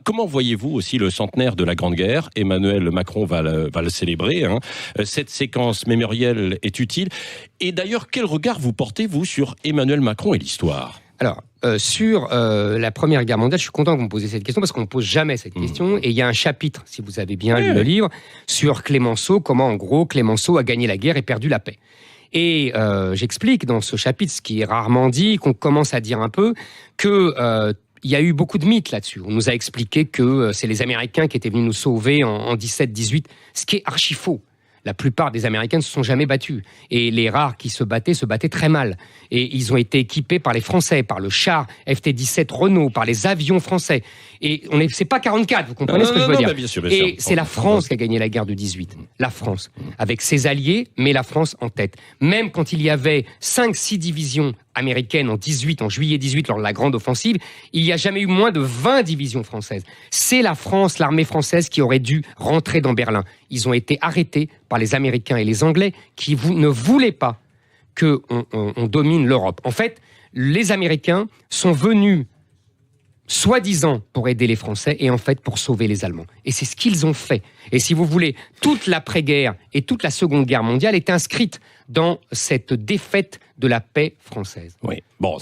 Comment voyez-vous aussi le centenaire de la Grande Guerre? Emmanuel Macron va le célébrer. Cette séquence mémorielle est utile. Et d'ailleurs, quel regard vous portez, vous, sur Emmanuel Macron et l'histoire? Alors, sur la Première Guerre mondiale, je suis content que vous me posiez cette question parce qu'on ne pose jamais cette question. Et il y a un chapitre, si vous avez bien lu le livre, sur Clémenceau, comment en gros Clémenceau a gagné la guerre et perdu la paix. Et j'explique dans ce chapitre, ce qui est rarement dit, qu'on commence à dire un peu, que il y a eu beaucoup de mythes là-dessus. On nous a expliqué que c'est les Américains qui étaient venus nous sauver en 17-18, ce qui est archi faux. La plupart des Américains ne se sont jamais battus. Et les rares qui se battaient très mal. Et ils ont été équipés par les Français, par le char FT-17 Renault, par les avions français. Et c'est pas 44, vous comprenez ce que je veux dire? Bien sûr. Et c'est la France qui a gagné la guerre de 18. La France. Avec ses alliés, mais la France en tête. Même quand il y avait 5-6 divisions américaines en juillet 18, lors de la grande offensive, il n'y a jamais eu moins de 20 divisions françaises. C'est la France, l'armée française, qui aurait dû rentrer dans Berlin. Ils ont été arrêtés par les Américains et les Anglais qui ne voulaient pas qu'on domine l'Europe. En fait, les Américains sont venus soi-disant pour aider les Français et en fait pour sauver les Allemands. Et c'est ce qu'ils ont fait. Et si vous voulez, toute l'après-guerre et toute la Seconde Guerre mondiale est inscrite dans cette défaite de la paix française. Oui, bon, ça